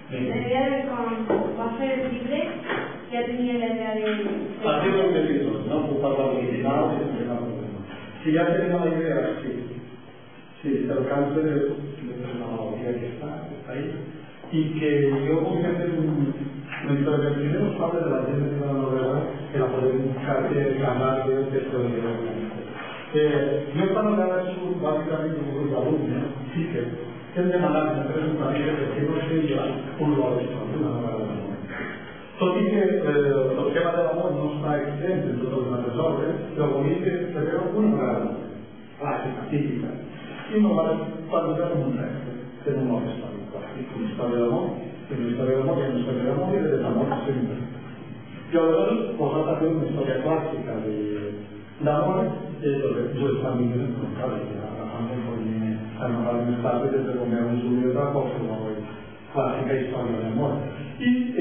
La idea de con base libre ya tenía la idea de... Así lo he entendido, no ocupar la original y explicar el problema. Si ya tenía la idea, sí. Sí, el cáncer es una analogía que está ahí. Y que yo voy a hacer mientras el primero habla de la gente de la novela, que la podemos ganar de este estudio. Yo esta novela es básicamente un grupo de alumnos, sí que es de manera de preguntar que no sería un lógico, una novela de amor. Tot i que el tema de l'amor no està extens en totes les altres obres, però bonic que es preveu una vegada clàssica, típica, i no va plantejar com un repte, en un nou històric clàssic, una història d'amor, i una història d'amor, i una història d'amor i de desamor sempre. I aleshores posat a fer una història clàssica d'amor, dues famílies enfrontades, agafant més tarde des de Romeo i Julieta, qualsevol clàssica història d'amor. Y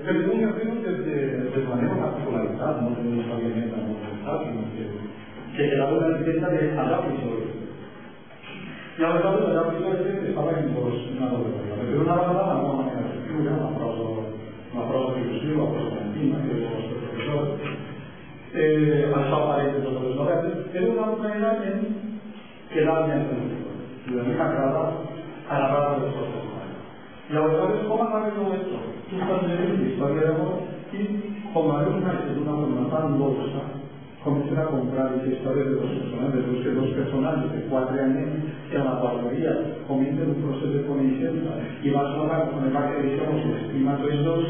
pero voy a hacerlo de manera particularidad, no de una historia monumental, sino que quedaba una licencia de Adaptisol. Y a veces el Adaptisol estaba en una novela, pero una banda de una manera de escribir, una prosa inclusiva, una prosa cantina, que es los profesores, això apareix en totes les novel·les, era una manera en quedar més en l'història, i a mi m'agrada de les coses. Y ahora, ¿cómo acaba todo esto? Tú estás leyendo la historia de amor y, como a veces de una forma tan dolorosa, comienzan a comprar esa historia de dos personajes de 4 años que a la guardería comienzan un proceso de conexión y vas a hablar con el que decíamos estima entre dos,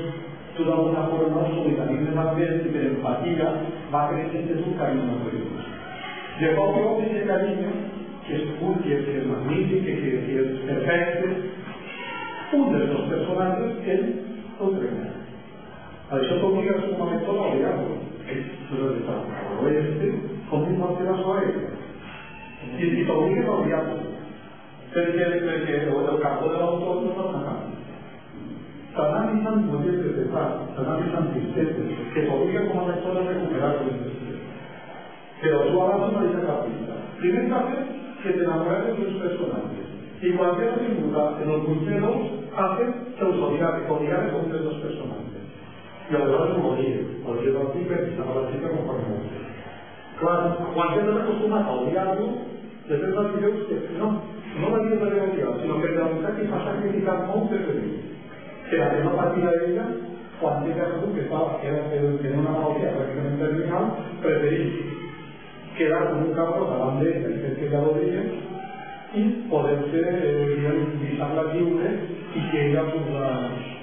tú de alguna forma solidarismo más bien y de empatía va creciendo un cariño por ellos. De poco ese cariño, que es puro, que es magnífico, que es perfecto, un dels dos personatges ell el trenca. Això t'obliga a un lector a odiar-lo. A l'oeste com un motivació a ell. I t'obliga a odiar-lo. Perquè el campo de l'autor no està tancant. T'anar tant modies de pesar, t'anar tant tristeses, que t'obliga com a lector a recuperar-lo en després. Però tu abans no deixa cap pista. Primer que fer que t'enamores dels personatges. Y cualquier figura en los punteros hace que los odiar con entre dos personajes. Y además es odio a la chica y a la chica conforme. Claro, cuando no te acostumbras a odiarlo, de verdad que no la vida de odiar, sino que realmente que pasa a criticar muchas veces. Que la que no partida de ella, cuando llega Jesús, que tenía una mayoría prácticamente terminal, preferí quedar como un cabro davant d'ella i fer que ella l'odia i poder-se deixar-la lliure i que ella pugui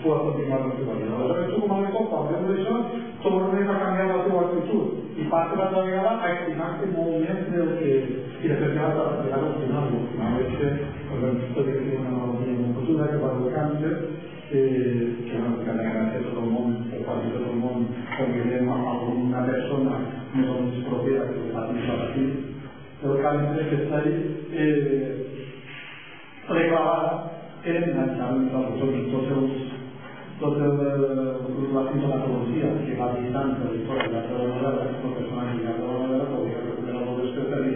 continuar la seva vida. Aleshores, tu com a lector, quan veus això, tornes a canviar la teva actitud i passes l'altra vegada a estimar-te molt més del que... i de fer que l'altra vegada al final és que, tot i que té una malaltia molt fotuda que va del càncer, que no és que gràcies a tot el món, o quasi tot el món, convidem a alguna persona més o menys propera que va tenir aquí, el càncer que està ahí reclamat en enganxant tota la sintomatologia que va dictant de la història de la seva novel·la, el personatge de la novel·la, podria recuperar el despertar i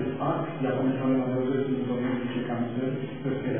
ja començarem a veure els símptomes de càncer, perquè